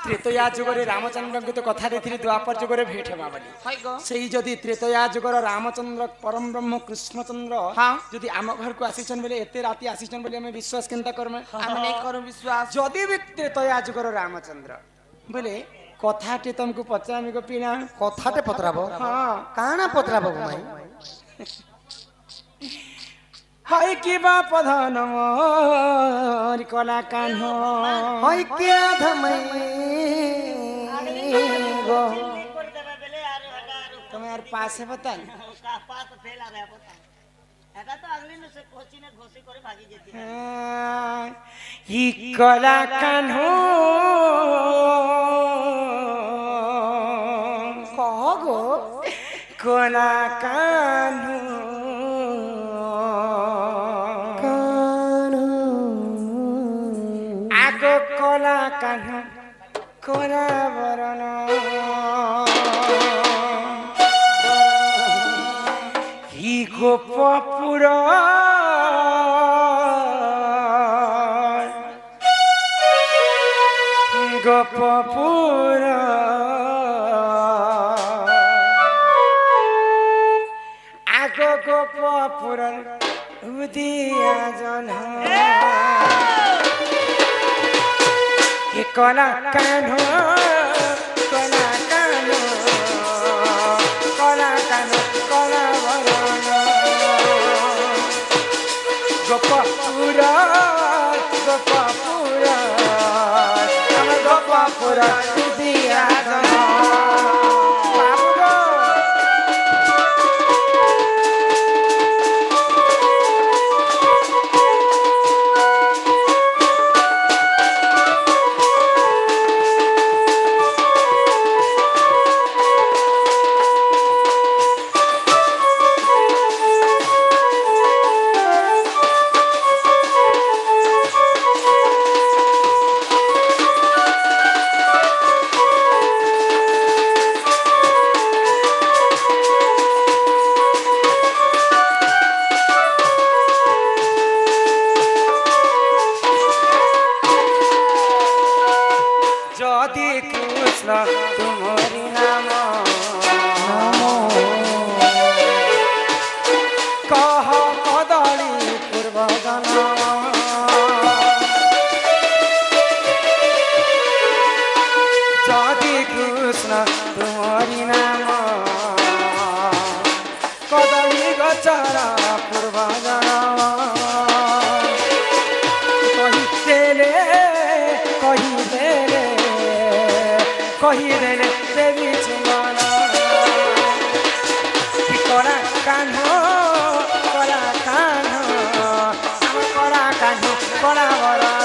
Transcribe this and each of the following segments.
ত্রেতয়া যুগরে রামচন্দ্রଙ୍କୁ তো କଥା ଦେଇଥିଲି ଦ୍ୱାପର ଯୁଗରେ ଭେଟ ହେବା ବୋଲି ସେଇ ଯଦି ତ୍ରେତୟା ଯୁଗର ରାମଚନ୍ଦ୍ର ପରମ ବ୍ରହ୍ମ କୃଷ୍ଣଚନ୍ଦ୍ର ଯଦି ଆମ ଘରକୁ ଆସିଛନ୍ ବୋଲେ ଏତେ ରାତି ଆସିଛନ୍ ବୋଲି ଆମେ ବିଶ୍ୱାସ କେନ୍ତା କରମେ ଆମେ ନେଇ କରୁ ବିଶ୍ୱାସ ଯଦି ବି ତ୍ରେତୟା ଯୁଗର ରାମଚନ୍ଦ୍ର ବୋଲେ କଥାଟେ ତମକୁ ପଚାରିବି ଗୋପୀନା କଥାଟେ ପଚରାବ କାଣା ପଚରାବ ମାଇ হয় কিবা প্রধান মোর কলা কাহ্ন হয় কিয়া ধমাই গো তুমি আর পাশে বতান ই কলা কাহ্ন কহ গো কলা কাহ্ন কলা কাহ্ন কলা বরণ হি গোপপুর গোপপুর আগ গোপপুর উদিয়া জন কলা কানো কলা কানো কলা কানো কলা বরণ গোপপুর গোপপুর আমার গোপপুর দিয়া যদি কৃষ্ণ তোমারি নাম কহ কদলী পূর্ব জন্ম যদি কৃষ্ণ তোমারি নাম কদলী গছর পূর্ব জন্ম কহিদেলে কহিদেলে কহিদেলে দেবী চুমন কলা কাহ্ন কলা কাহ্ন কলা কাহ্ন কলা বরণ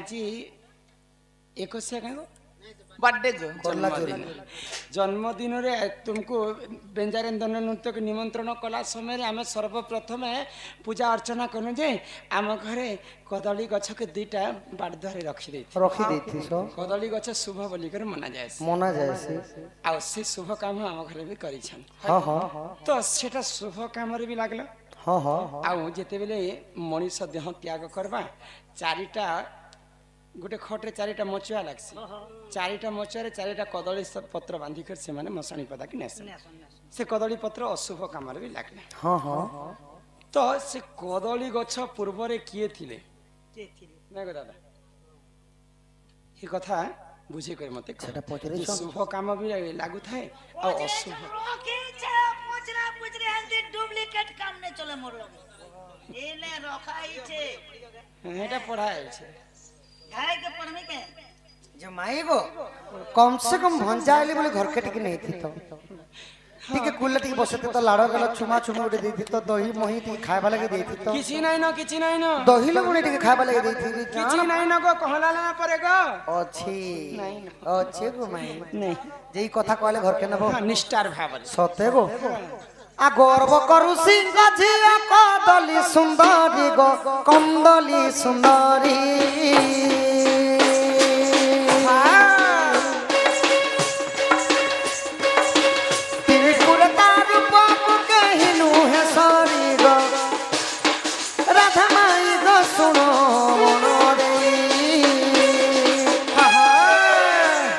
ଆଜି 21 କାଁ बर्थडे गो जन्मदिन जन्मदिन तुमको व्यंजन नृत्य के निमंत्रण कला समय आम सर्वप्रथम पूजा अर्चना करूँ जे आम घरे कदली गछ के दुईटा बाड़धरे रखी कदली गछ शुभ बोलिकर मना जाए आ से शुभ काम आम घरे भी करिछन तो सेटा शुभ काम रे भी लागला आ जेते बेले मनीष देह त्याग करबा चारिटा गोटे खटे चारिटा मचुआ लगसी चारिटा मचुआ चारिटा कदली पत्र बांधिकर से माने मशाणी पदा कि नेस से कदली पत्र अशुभ काम भी लगले तो से कदली गछ पूर्व रे किए थिले नै गो दादा ये कथा बुझे कर मते शुभ काम भी लागू थाए आ अशुभ डुप्लीकेट काम नै चले मोर एले रखाई छे एटा पढ़ाई छे खाए के पढ़ने के जो माई गो कम से कम भंजाइली बोले घर के टिके नहीं थी तो ठीक है कुल्ला टिके बसते तो लाड़ो गला चुमा चुमा उड़े देती तो दही मोही टिके खाए वाला के देती तो किछि नै न दही लोग उड़े टिके खाए वाला के देती किछि नै न गो कहला ना पड़ेगा अच्छी गो माई नहीं जेई कथा कहले घर के नबो निष्ठार भाव सते गो आ गर्व करू सिंह झिया कदली सुंदरी गो कंदली सुंदरी त्रिपुर तार बाबू कहिनु है सारी गो राधा माई गो सुनो मनो रे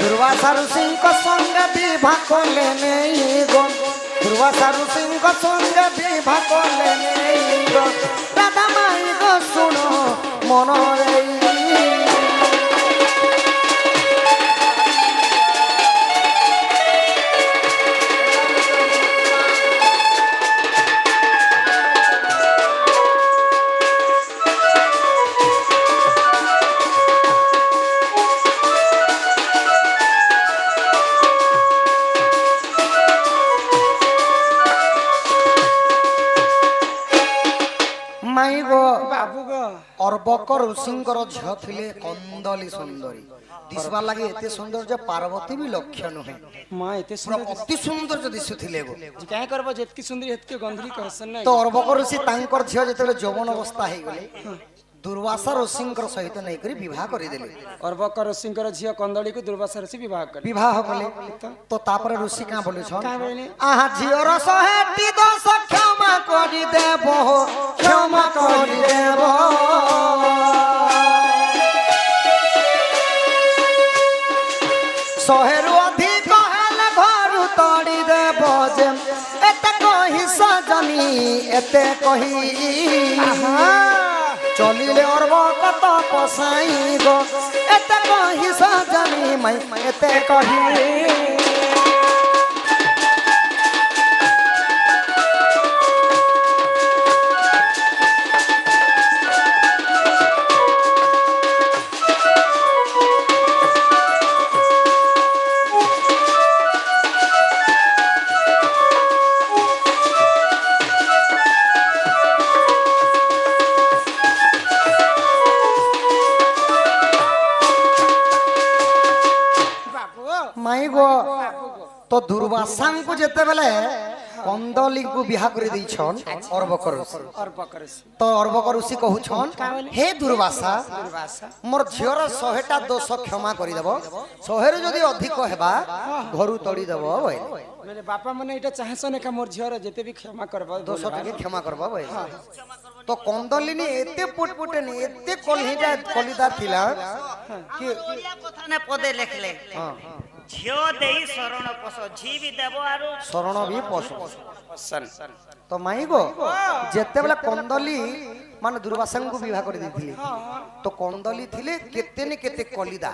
दुर्वासा सिंह को संग विवाह को लेने गो दुर्वासा सिंह को संग विवाह को लेने गो राधा माई गो सुनो मनो रे अर्बक ऋषिंकर झियो थिले कंदली सुंदरी दिसवा लगे एते सुंदर जे पार्वती भी लक्ष्य नुहे मां एते सुंदर अति सुंदर जो दिसुथिले गो काय करबो जेतकी सुंदरी हेतके गंधरी कहसन नै तो अर्बक ऋषि तांकर झियो जेते यौवन अवस्था हे गेले दुर्वासा ऋषिंकर सहित नै करी विवाह करि देले अर्बक ऋषिंकर झियो कंदली को दुर्वासा ऋषि विवाह कले तो तापर ऋषि का बोले छ आहा झियो र सहेटी दोष क्षमा करि देबो क्षमा करि देबो सहेरु अधिक हेले घर तोड़ी देबो जे एते कहि सजनी एते कहि चलिले अर्बक तो पसाई गो एते कहि सजनी मई एते कहि माई गो तो दुर्वासा को जेते बेले कंदली को बिहा कर दै छन अर्बक ऋषि तो अर्बक ऋषि कहू छन हे दुर्वासा मोर झियर 100टा दोष क्षमा करि देबो 100 जदी अधिक हेबा घरु तोड़ी देबो मेरे बापा मने एटा चाहसन का मोर झियर जेते भी क्षमा करबो दोष के क्षमा करबो तो कंदली ने एते पुटपुटे ने एते कलहिटा कलिदार थिला कि ओडिया कथा ने पदे लिखले झियो देई शरण पस झी भी देबो आरो शरण भी पसन तो माई गो जेते बेला कंदली माने दुर्वासा को विवाह कर दैथिले तो कंदली थिले केते ने केते कलिदा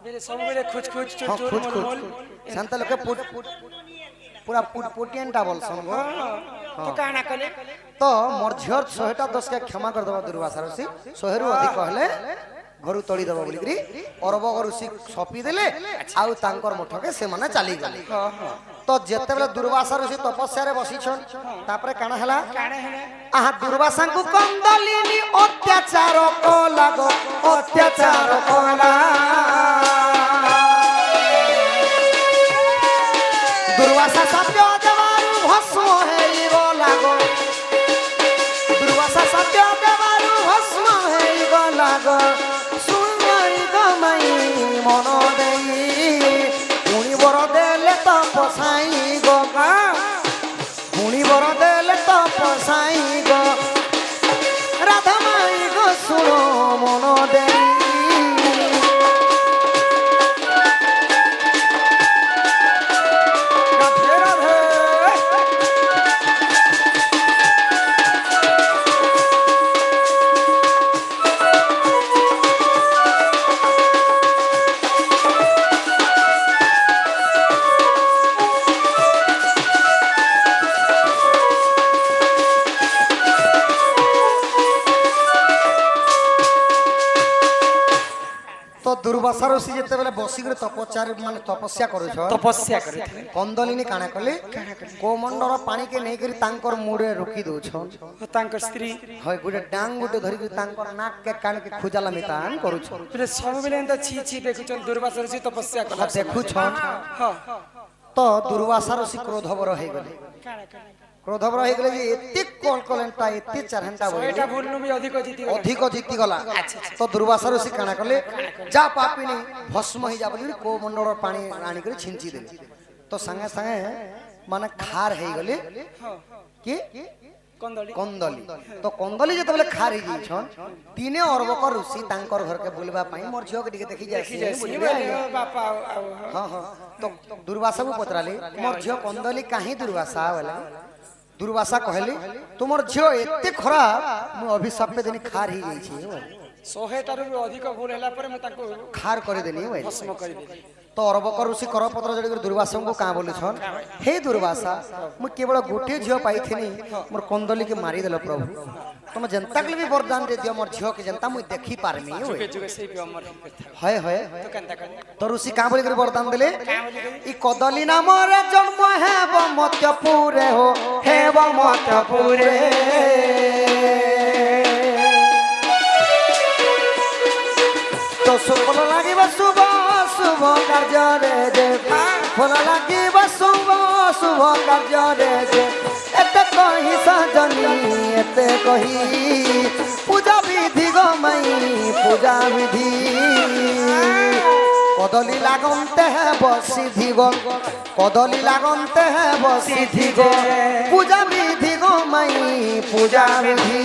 मेरे सब बेले खुच शांत लोके पूरा पुटियनटा बोलसन गो तो काना कले तो मोर झियर 100टा दोष के क्षमा कर देबा दुर्वासा ऋषि 100 रु अधिक कहले घरु तोड़ी देबो बोलिकरी अर्बक ऋषि सपी देले आउ तांकर मठके से माने चली गले तो जेते बेले दुर्वासा ऋषि तपस्या रे बसिछन तापरे काना हला काणे हेले आहा दुर्वासा को कंदलिनी अत्याचार को लागो अत्याचार को दुर्वासा सत्य देवारु भस्म हेइगो लागो दुर्वासा सत्य देवारु भस्म हेइगो लागो सुनई गमई मन देई पुणी बर देले तपसाई गो पुणी बर देले तपसाई गो राधा माई गो सुनो मन देई दुर्वासा ऋषि जेते बेले बसी करे तपस्या करूछ तपस्या करथिले कंदलिनी काना कले कोमंडर पानी के नै करी तांकर मुड़े रोकी दउछ तांकर स्त्री होय गुटे डांग गुटे धरि करी तांकर नाक के कान के खुजाला मितान करूछ फिर सब बेले त छी छी देखुछन दुर्वासा ऋषि तपस्या करला देखुछ हां तो दुर्वासा ऋषि क्रोधवर हे गेले क्रोधवर हे गेले जे एते कलकलंटा एते चारहंटा एटा भूलनु भी अधिक जीती गला तो दुर्वासा ऋषि काना कले जा पापिनी भस्म ही जा बोली को मंडल पानी आनी करे छिंची देले तो संगे संगे माने खार हे गले कि कंदली तो कंदली जते बेले खार ही छन तीने अरबक ऋषि तांकर घर के बुलबा पई मोर झियो के देखि जाय बापा हां हां तो दुर्वासा को पतराले मोर झियो कंदली काहे दुर्वासा वाला दुर्वासा कहली तुमर झियो एते खराब मु अभिशाप पे देनी खार ही गई छी 100 टारू अधिक भूल हैला पर मैं ताको खार करे देनी भाई भस्म कर देनी तो अरबक ऋषि करपत्र जड़ी दुर्वासा को का बोले छन हे दुर्वासा मु केवल गोटे झियो पाइथिनी मोर कंदली के मारी देलो प्रभु तुम जनता के भी वरदान दे दियो मोर झियो के जनता मु देखि पारमी जुगे जुगे से भी अमर है तो कंता कर तो ऋषि का बोले वरदान देले ई कदली नाम रे जन्म हेब मत्यपुरे हो हेब मत्यपुरे तो सुफल लागिब शुभ शुभ कार्य रे जे फल लागिब शुभ शुभ कार्य रे जे एते कहि सजनी एते कहि पूजा विधि गो मई पूजा विधि कदली लागनते है बसिधि गो कदली लागनते है बसिधि गो पूजा विधि गो मई पूजा विधि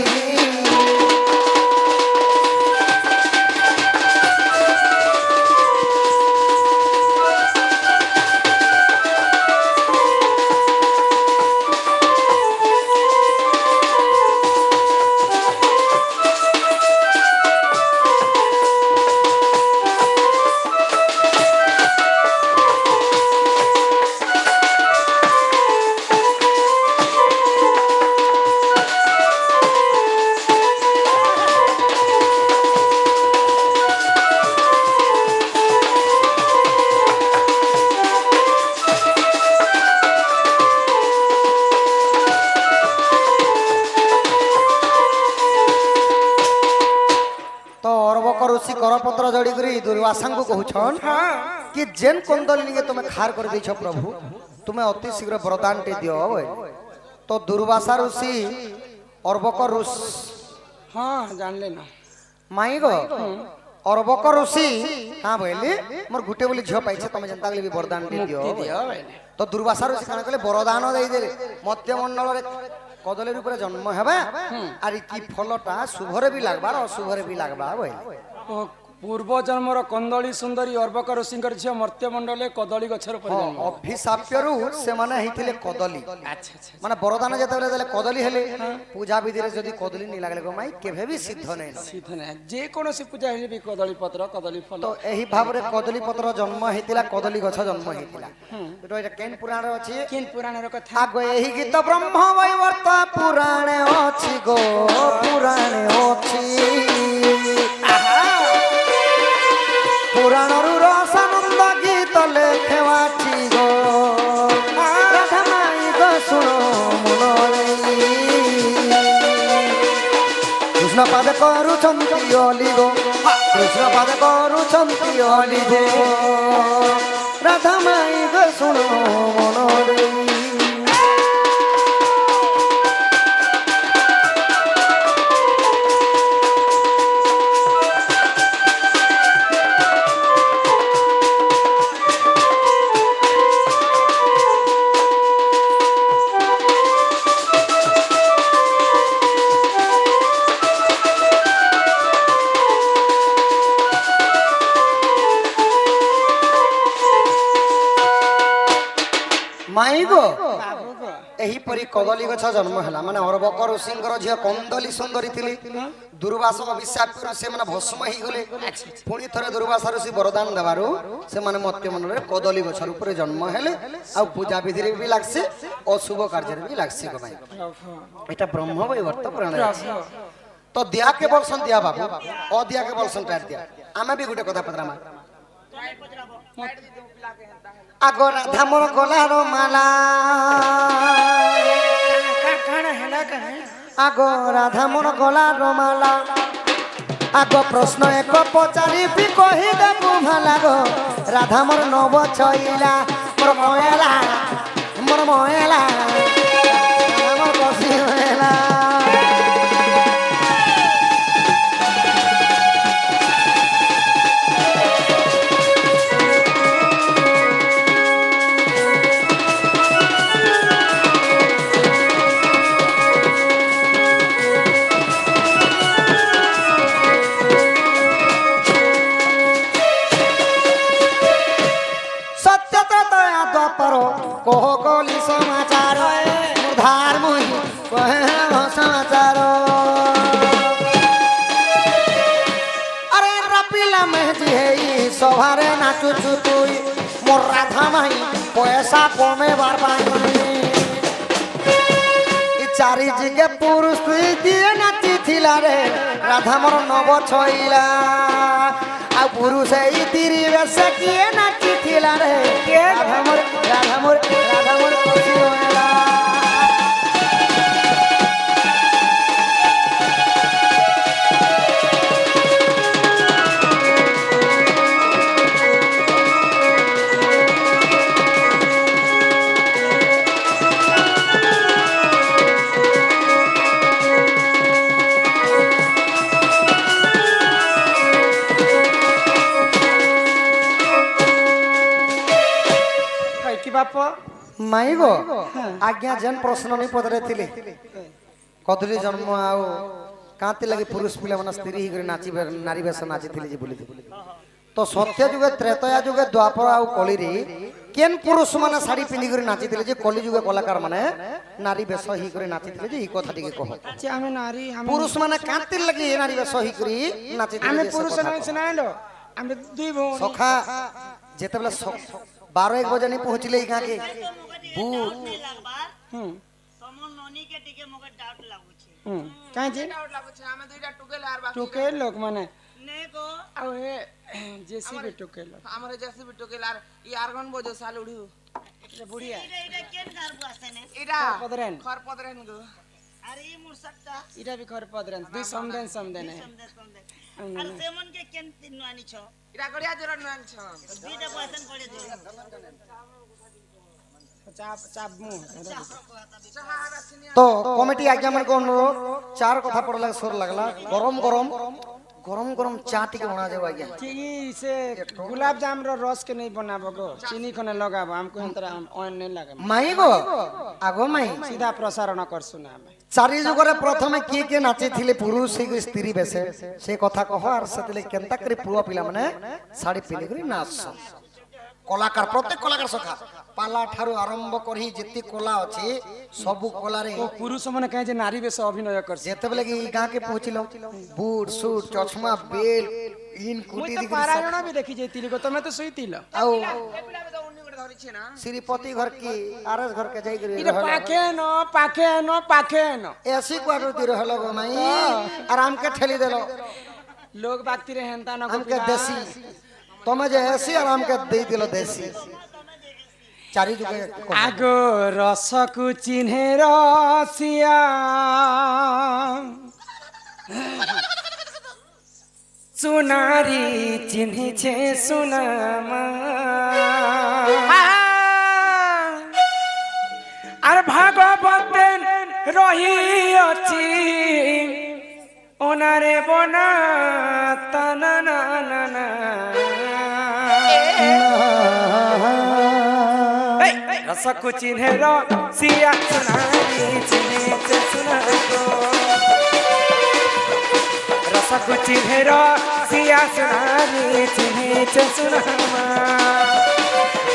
ऋषि करपत्र जड़ी करी दुर्वासा को कहछन कि जेन कंदलिनी के तुम खार कर दैछ प्रभु तुम्हें अति शीघ्र वरदान टे दियो तो दुर्वासा ऋषि अरबक ऋषि हां जान लेना माई गो अरबक ऋषि हां बोली मोर गुटे बोली झ पाइछ तुम जनता के भी वरदान टे दियो तो दुर्वासा ऋषि काना कहले वरदान देई दे मध्य मंडल रे कदली रूप जन्म हेबा आर की फलटा शुभरे भी लागबा अशुभरे भी लागबा पूर्व जन्मर कंदली सुंदरी अर्बक ऋषिंकर झियो मर्त्य मंडले कदली गछर पर जन्म अभिशाप्यरु से माने हिथिले कदली अच्छा माने वरदान जते देले कदली हेले पूजा विधि रे जदी कदली नि लागले गो माई केभे भी सिद्ध नै सिद्ध नै जे कोनोसी पूजा हेले भी कदली पत्र कदली फल तो एही भाव रे कदली पत्र जन्म हितिला कदली गछ जन्म हितिला तो एटा केन पुराण रे अछि केन पुराण रे कथा आगो एही गीत ब्रह्म वैवर्त पुराण अछि गो पुराण अछि पुराण रसानंद गीत लेखेवाठी गो কৃষ্ণ পাদে করুছন্তি অলি গো কৃষ্ণ পাদে করুছন্তি অলি গো রাধা মাই গো শুনো মন দেই ମାଇଗୋ ଏହିପରି କଦଳୀ ଗଛ ଜନ୍ମ ହେଲା ମାନେ ଅରବକ ଋଷିଙ୍କର ଝିଅ କନ୍ଦଲି ସୁନ୍ଦରୀ ଥିଲେ ଦୁର୍ବାସ ଅଭିଶାପରୁ ସେମାନେ ଭସ୍ମ ହେଇଗଲେ ପୁଣି ଥରେ ଦୁର୍ବାସା ଋଷି ବରଦାନ ଦେବାରୁ ସେମାନେ ମତ୍ୟ ମନରେ କଦଳୀ ଗଛ ଉପରେ ଜନ୍ମ ହେଲେ ଆଉ ପୂଜା ବିଧିରେ ବି ଲାଗସି ଅଶୁଭ କାର୍ଯ୍ୟରେ ବି ଲାଗସି ଗୋ ଭାଇ ଏଟା ବ୍ରହ୍ମ ବୈବର୍ତ ପୁରାଣ ତ ଦିଆ କେ ବଲସନ୍ ଦିଆ ବାବୁ ଅଦିଆ କେ ବଲସନ୍ ଟାର ଦିଆ ଆମେ ବି ଗୋଟେ କଥା ପଚରାମା আগ রাধা মোর গলার মালা আগ রাধা মোর গলার মালা আগ প্রশ্ন এক পচারিবি কহি দেবু ভালা গো রাধা মোর নব ছইলা মোর ময়লা মোর বসি হইলা কহ কলি সমাচার ধার মুই কহে সমাচার আরে রাপিলা মেহজি হেই সভারে নাচুছু তুই মোর রাধা মাই পয়সা কমেবার পাই চারি জিগে পুরুষ দিয়ে নাচিছিলা রে রাধা মোর নব ছইলা আর পুরুষ এই তিরি বেশে কিয়ে নাচিছিলা রে রাধা মোর খুশি হইলা ମାଇଗୋ ଆଜ୍ଞା ଯେନ୍ ପ୍ରଶ୍ନ ନେଇ ପଚାରିଥିଲେ କଦଳୀ ଜନ୍ମ ଆଉ କାନ୍ତି ଲାଗି ପୁରୁଷ ପିଲାମାନେ ସ୍ତ୍ରୀ ହେଇକରି ନାଚିବେ ନାରୀ ବେଶ ନାଚିଥିଲେ ଯେ ବୋଲିଥିଲେ ତ ସତ୍ୟ ଯୁଗେ ତ୍ରେତୟା ଯୁଗେ ଦ୍ୱାପର ଆଉ କଳିରେ କେନ୍ ପୁରୁଷ ମାନେ ଶାଢ଼ୀ ପିନ୍ଧିକରି ନାଚିଥିଲେ ଯେ କଲି ଯୁଗ କଳାକାର ମାନେ ନାରୀ ବେଶ ହେଇକରି ନାଚିଥିଲେ ଯେ ଏଇ କଥା ଟିକେ କହ ଆମେ ନାରୀ ପୁରୁଷ ମାନେ କାନ୍ତି ଲାଗି ନାରୀ ବେଶ ହେଇକରି ନାଚିଥିଲେ ଆମେ ପୁରୁଷ ନାଇଁ ଆମେ ଦୁଇ ଭଉଣୀ ସଖା ଯେତେବେଳେ 12-1 बजे नहीं पहुंचले गाँ के काहे जे टुकेल लोग माने आ ए जेसीबी टुकेल हमरे जेसीबी टुकेल आर ई आर्गन बजो साल उड़ी ए बुढ़िया इटा केन घर बसते ने इटा खर पदरेन गो अरे ई मुरसट्टा इटा भी खर पदरेन दुई समदेन है আর সেমন কে কেন তিনवानी छ इरा गड़िया जोरा नुआन छ बीटा पसन पड़े दे चाप मुंह तो कमिटी आज्ञा मन को अनुरोध चार कथा पड़ला सोर लगला गरम गरम गरम गरम चा टिके बना जाबो आज्ञा कि से गुलाब जाम रो रस के नहीं बनाबो गो चीनी खने लगाबो हमको अंतरा ऑन नहीं लागे माई गो आगो माई सीधा प्रसारण करसु ना हमें चारि जुगरे प्रथमे के नाचे थिले पुरुष से स्त्री बेसे से कथा कह आर सेतले केनता करी पुआ पिला माने साड़ी पिले करी नाच कलाकार प्रत्येक कलाकार सखा पाला ठारू आरंभ करही जेती कला अछि सबु कला रे पुरुष माने कहे जे नारी बेस अभिनय कर जेते बेले की गां के पहुंचिलो बूट सूट चश्मा बेल इन कुटी दिख पारायण भी देखि जेतिली को तमे तो सुईतिल औ श्रीपति घर की आरएस घर के जाई करी पाखे न ऐसी क्वार्टर दी रहलो गो माई आराम के ठेली देलो लोग बागती रे हेंता न हमके देसी तमे जे ऐसी आराम के दे दिलो देसी चारि जुगे आगो रस को चिन्हे रसिया সোনারি চিনিছে সোনামা আর ভাগবতে রহিଅଛି ওনারে বনা তানা না না না রসকু চিহ্নে রসিয়া সোনারি চিনিছে সোনাগো রসকু চিহ্নে রসিয়া সোনারি চিনিছে সোনামা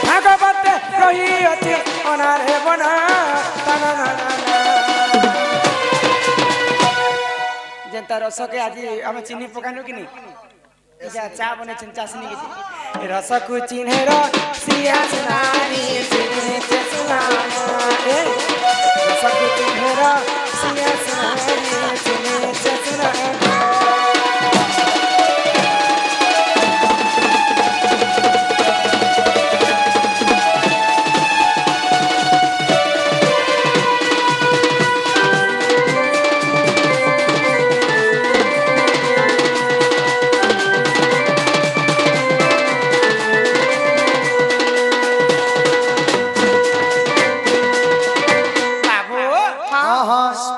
ভাগবতে রহিଅଛି ওনারে বনা তানা না না যেটা রসকে আজি আমি চিনি পকানো কিনি যা চা বনেছেন চাষনি গেছি রসকু চিহ্নে রসিয়া সোনারি চিনিছে সোনামা রসকু চিহ্নে রসিয়া সোনারি চিনিছে সোনামা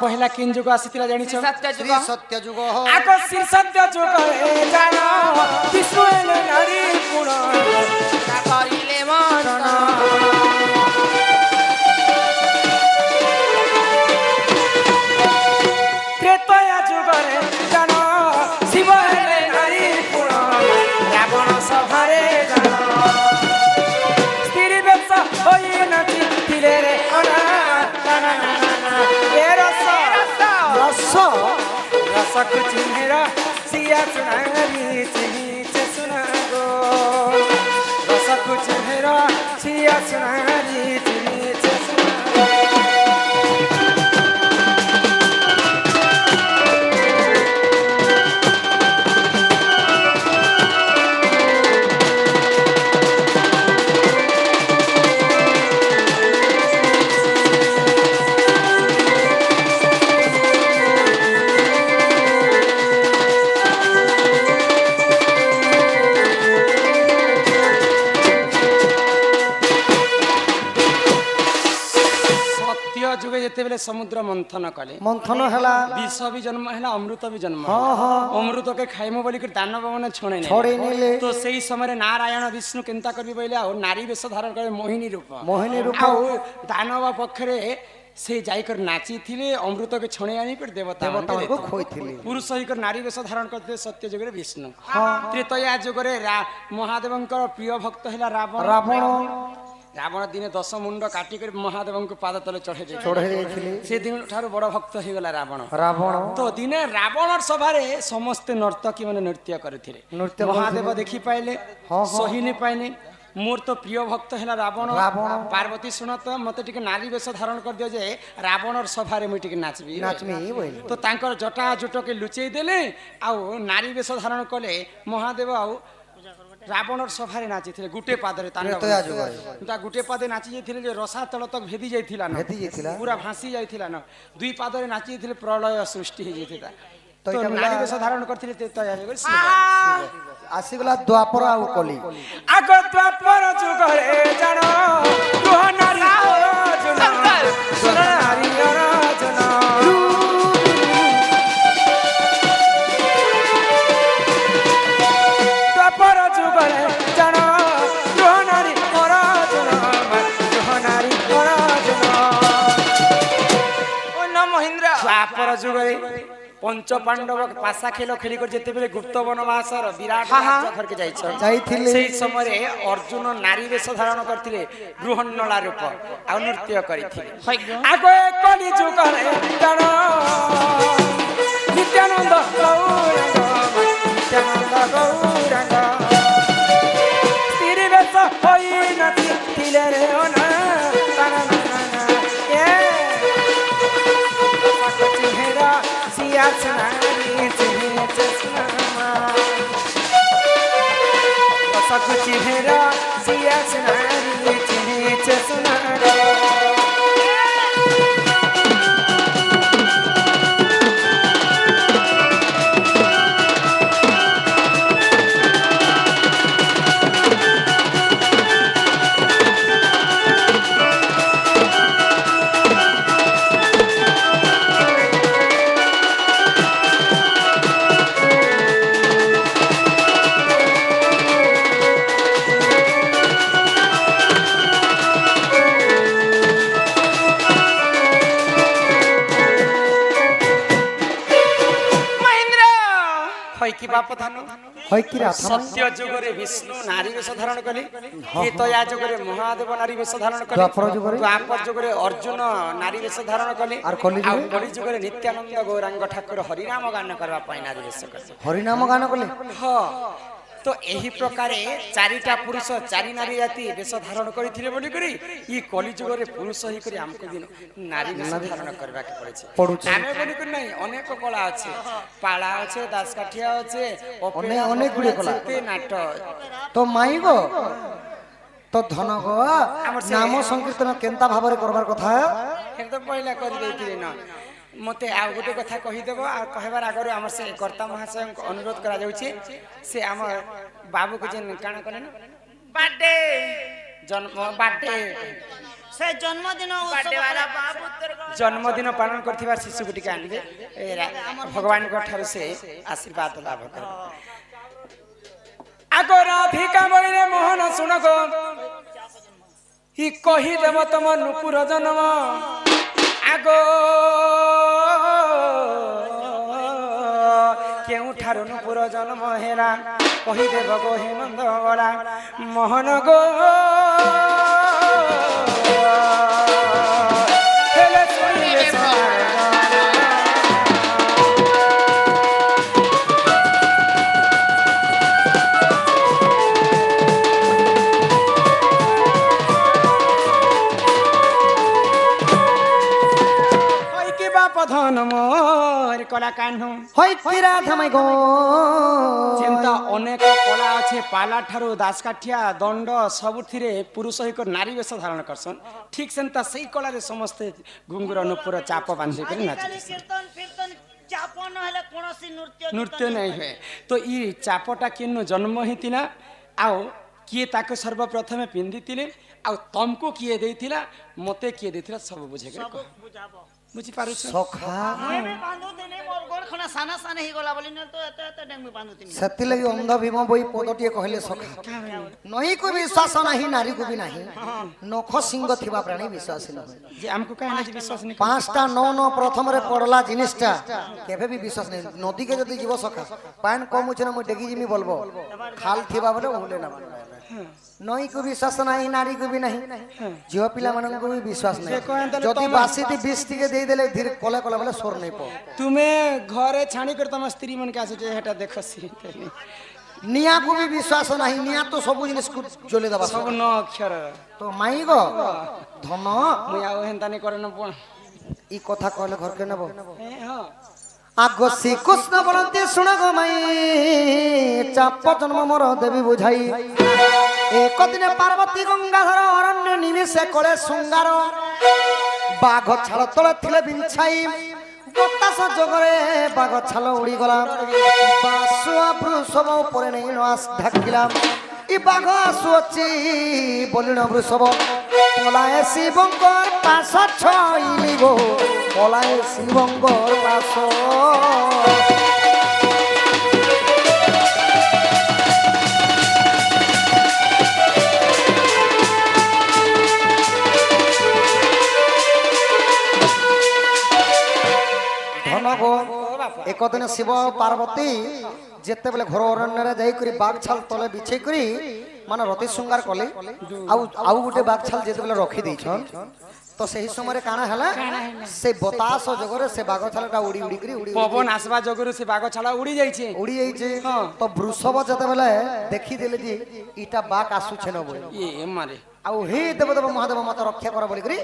पहला किन जुग आसीतिला जानिछ श्री सत्य जुग आको श्री सत्य जुग ए जान विष्णु एले नारी गुण का करिले मन त्रेतया जुग ए जान शिव एले नारी गुण रावण सभारे जान स्त्री व्यवसा होई नथि तिले रे अना ना ना रसकु चिन्हे रसिया सोनारी चिनिছে সোনাগো रसकु चिन्हे रसिया सोनारी चिनिছে সোনাগো जुगे जेते बेले समुद्र मंथन कले मंथन हला विष भी जन्म है अमृत भी जन्म अमृत के खाइमो बोली दानव मैंने छोड़े नेले तो सही समय नारायण विष्णु केनता करबी बोले आ नारी वेश धारण करे मोहिनी रूप आ दानव पक्षरे से जाइकर नाची थिले अमृत के छणे आनी पर देवता को खोइथिले पुरुष होकर नारी वेश धारण करते सत्य जुगे विष्णु त्रेतया जुगे महादेवंकर प्रिय भक्त है रावण रावण दिने 10 मुंड काटी कर महादेव को पाद तले चढ़े से दिन ठार बड़ भक्त हो गला रावण तो दिने रावण सभारे समस्त नर्तकी माने नृत्य करथिले महादेव देखि पाइले सही नहीं पाइने मोर तो प्रिय भक्त है रावण पार्वती सुन तो मत टिके नारी वेश धारण कर दियो जे रावण सभारे मुई टिके नाचबी तो तांकर जटा जुट के लुचेई देले आ नारी वेश धारण कले महादेव आ रावण सभारे नाची थे गुटे पादरे गुटे पादे नाची जाइथिले जे रसा तल तक भेदी जाइथिला न पूरा भासी जाइथिला न दुई पादरे नाची थे प्रलय सृष्टि हो जाइथिला तो नारी वेश धारण करथिले ते तया आसी गला द्वापर आ कली आगो द्वापर जुग रे जानो दुह नारी अर्जुन नारी अर्जुन द्वापर जुग रे जानो दुह नारी अर्जुन दुह नारी अर्जुन ओ न महेंद्र द्वापर जुग रे पंच पांडव पासा खेल खेली कर जेते बेले गुप्त वनवासर विराट राज्य घर के जाइथिले सेही समय रे अर्जुन नारी वेश धारण करथिले बृहन्नला रूप आ नृत्य करिथिले आगो कली जुग रे जानो नित्यानंद गौरंग स्त्री वेश होई नथि तिले रे ओना ताना ना ए चेहरा सिया सोनारी चिनिছে সোনামা रसकु चिन्हे सिया सोनारी चिनिছে সোনাগো কি বাপ ধান হয় কি রাধা সত্য যুগরে বিষ্ণু নারী বেশ ধারণ কলে ত্রেতয়া যুগরে মহাদেব নারী বেশ ধারণ কলে দ্বাপর যুগরে অর্জুন নারী বেশ ধারণ কলে আর কলি যুগরে নিত্যানন্দ গৌরাঙ্গ ঠাকুর হরিনাম গান করবা পাই নারী বেশ কলে হরিনাম গান কলে তো এই প্রকারে চারিটা পুরুষ চারি নারী জাতি বেশ ধারণ করিଥିଲେ বলি করি ই কলি যুগরে পুরুষ হই করি আমকো দিন নারী বেশ ধারণ করবাকে পড়ছে আমি বলি করি নাই অনেক কলা আছে পালা আছে দাসকাঠিয়া আছে অনেক গুড়িয়ে কলা নাটক তো মাই গো তো ধন গো নাম সংকীর্তন কেনতা ভাବରେ করবার কথা একদম পহিলা করে ଦେଇଥିଲି না মতে আর গোটে কথা কহিদেব আর কহবার আগরে আমার সে কর্তা মহাশয় অনুরোধ করা যাଉଛି সে আমার বাবুকে যে কাଣା কলে না বার্থডে জন্ম বার্থডে সে জন্মদিন জন্মদিন পালন করথিবার শিশুকে টিকে আনবে ভগবানଙ୍କ ଠାରୁ ସେ ଆଶୀର୍ବାଦ ଲାଭ କରିବେ আগো রাধিকা বলিরে মোহন শুনো গো ই কহিদেব তম নুপুর জন্ম আগো কেউঠার নুপুর জন্ম হেরা কহিদেব গো হে নন্দরা মোহন গো হেলে শুনিবে ধন মোর কলা কাহ্নু হয় কি রাধা মাই গো চিন্তা অনেক কলা আছে পালা ঠারু দাসকাঠিয়া দণ্ড সবুথিরে পুরুষ হইক নারী বেশ ধারণ করছন ঠিক সেন্তা সেই কলারে সমস্তে ঘুঙ্গুর নুপুর চাপ বাঁধি করে নাচি কীর্তন ফীর্তন চাপ নহলে কোনসি নৃত্য নাই ହୁଏ ତ ଇ ଚାପଟା କେନୁ ଜନ୍ମ ହେଇଥିଲା ଆଉ କିଏ ତାକୁ ସର୍ବପ୍ରଥମେ ପିନ୍ଧିଥିଲେ ଆଉ ତମକୁ କିଏ ଦେଇଥିଲା ମତେ କିଏ ଦେଇଥିଲା ସବୁ ବୁଝେଇକି ବୁଝାବ ବୁଝି ପାରୁଛ ସଖା আমি বাঁধু দিনে মোর গোড় খনা সানা সানা হি গলা বলি না তো এত এত ডেঙ্গি বাঁধু দিনে সেতি লাগি অন্ধ ভীম বই পদটিয়ে কহিলে সখা নহি কো বিশ্বাস নাহি নারী কো বি নাহি নখ সিংহ থিবা প্রাণী বিশ্বাস নহি যে আমকু কাহে না বিশ্বাস নাই পাঁচটা নौ নौ প্রথমরে পড়লা জিনিসটা কেবে বি বিশ্বাস নাই নদী কে যদি জীব সখা পান কম উছনা মই ডেগি জিমি বলবো খাল থিবা বলে ওলে না নই কো বিশ্বাস নাই নারী কো বি নাহি ঝিও পিলা মানন কো বি বিশ্বাস নাই যদি বাসিতি 20 টিকে দেই দেলে ধীরে কলা কলা বলে সোর নাই পো তুমি ঘরে ছানি করে তোমার স্ত্রী মন কে আছে যে হেটা দেখো সি নিয়া কো বি বিশ্বাস নাই নিয়া তো সব জিনিস কো জ্বলে দেবা সব ন অক্ষর তো মাই গো ধন মুই আও হেনতানি করে ন ই কথা কইলে ঘর কে নেব হ্যাঁ আগো শ্রীকৃষ্ণ বলতে শুণ গো মাই চাপ জন্ম মোর দেবী বুঝাই একদিনে পার্বতী গঙ্গাধর অরণ্য নিমিষে কলে শৃঙ্গার বাঘ ছাল তলে থিলে বিছাই বতাস যোগরে বাঘ ছাল উড়ি গলা বাসুয়া বৃষভ উপরে নেই নাস ঢাকিলাম ই বাঘ আসুচি বলিন বৃষভ পলায় শিবঙ্কর পাশ ছইলি গো পলায় শিবঙ্কর পাশ একদিন শিব পার্বতী যেতেবেলে ঘর অরণ্যরে যাই করি বাঘ ছাল তলে বিছাই করি মানে রতি শৃঙ্গার কলে আউ গোটে বাঘ ছাল যেতেবেলে রখি দিয়েছন তো সেই সময় কানা হেলা সে বতাস জগরে সে বাঘ ছালটা উড়ি উড়ি করি উড়ি পবন আসবা জগরে সে বাঘ ছালা উড়ি যাইছে তো বৃষভ যেতেবেলে দেখি দেলে যে ইটা বাঘ আসুছে না বলে এ মারে আউ হে দেবদেব মহাদেব মত রক্ষা করা বলি করি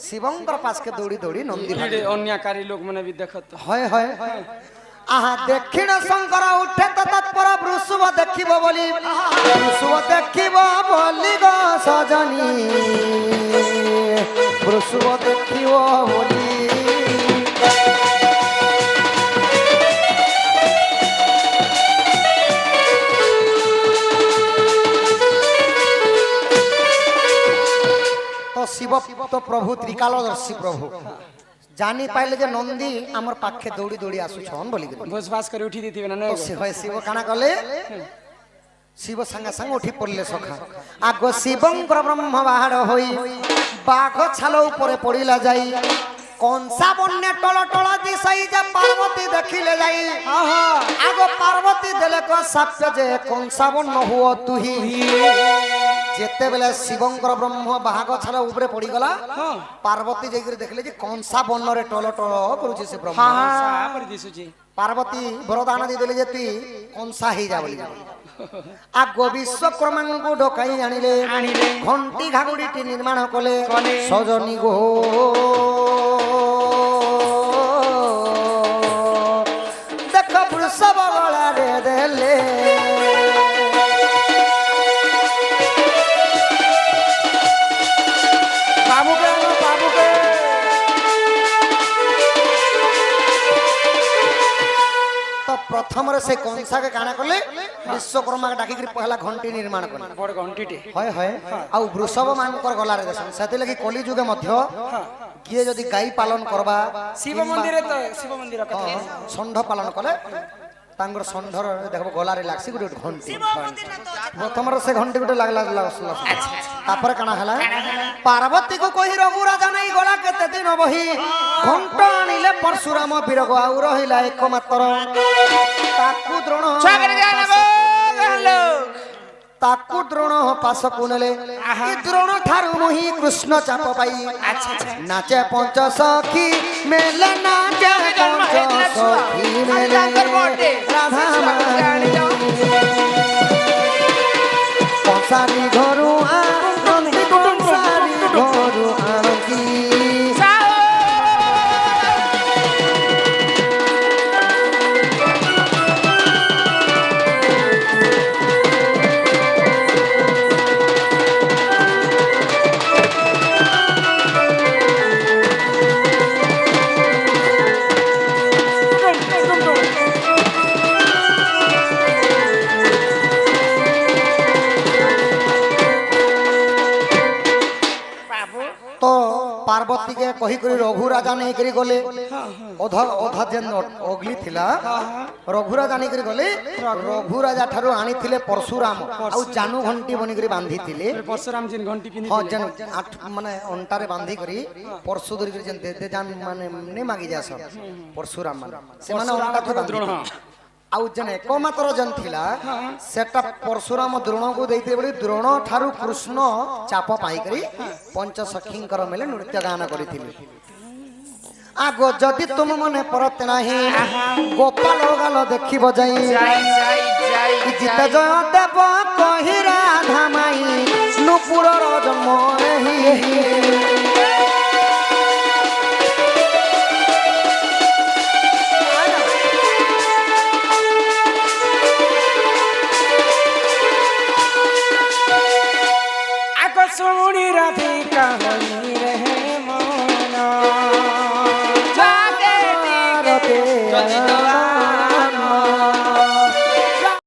শিবঙ্কর পাশকে দৌড়ি দৌড়ি নন্দী অন্যকারী লোক মানে বি দেখত হয় হয় আহা দক্ষিণ শঙ্কর উঠে তো তৎপর বৃষভ দেখিব বলি বৃষভ দেখিব বলি গো সজনী বৃষভ দেখিব বলি তো শিব তো প্রভু ত্রিকালদর্শী প্রভু জানি পাইলে যে নন্দী আমার পাখে দৌড়ি দৌড়ি আসুছন বলি বসবাস করে উঠি দিতিবে না শিব কানা কলে শিব সাঙ্গে সাঙ্গে উঠি পড়লে সখা আগ শিবঙ্কর ব্রহ্ম বাহার হই বাঘ ছাল উপরে পড়িলা যাই কংসা বন্যে টল টল দিশাই যে পার্বতী দেখিলে যাই আগো পার্বতী দেলে ক সাপ্য যে কংসা বন্য হুও তুহি যেতেবেলে শিবঙ্কর ব্রহ্ম বাহাগ ছাড়া উপরে পড়িগলা পার্বতী যাইকি দেখলে যে কংসা বন্যরে টল টল করুছে সে ব্রহ্ম পার্বতী বরদান দিয়ে যে তুই কংসা হয়ে যা বলি আগ বিশ্বকর্মাঙ্কু ঢোকাই আনিলে ঘণ্টি ঘাগুড়িটি নির্মাণ কলে সজনী গো দেখ বৃষভ গলারে দেলে প্রথমরে সে কংসাকে কানা কলে বিশ্বকর্মাকে ডাকি পহলা ঘণ্টি নির্মাণ কলে বড় ঘণ্টিটি হয় হয় আউ বৃষভ মানকর গলারে দেশন সেতে লাগি কলি যুগে মধ্য কিয়ে যদি গাই পালন করবা শিব মন্দিরে তো শিব মন্দির কথা ষণ্ঢ পালন কলে তাঙ্গর ষণ্ঢর দেখব গলারে লাগছি গুটে ঘণ্টি প্রথমরে সে ঘণ্টি গুটে লাগলা তারপরে কানা হেলা পার্বতী কো কহি রঘুরাজা নাই গলা কেতে দিন বহি ঘণ্ট আনিলে পরশুরাম বিরগ আউ রহিলা একমাত্র তাকু দ্রোণ তাকু দ্রোণ পাশকু নেলে দ্রোণ ঠারু মুহি কৃষ্ণ চাপ পাই নাচে পঞ্চ সখী মেলে নাচে পঞ্চ সখী মেলে রাধা কংসারি ঘরু আনন্দি কংসারি ঘরু আনন্দি पार्वती के कही करी रघु राजा नहीं करी गले ओधा ओधा जेन ओगली थिला रघु राजा नहीं करी गले रघु राजा ठारो आनी थिले परशुराम आउ जानू घंटी बनी करी बांधी थिले परशुराम जिन घंटी पिनी हां जन आठ माने अंटारे बांधी करी परशु धरी करी जन दे जान माने ने मागी जास परशुराम माने से माने अंटा थे बांधी आउ जन एकमात्र जन थिला सेटा परशुराम द्रोण को देइते बली द्रोण ठारू कृष्ण चाप पाई करी पंच सखींकर मेले नृत्य गान करिथिले आगो जदि तुम मने परत नाही गोपाल गाल देखिबो जाई जित जय देव कहि राधा माई नुपुर जन्म एही सोनी राधिका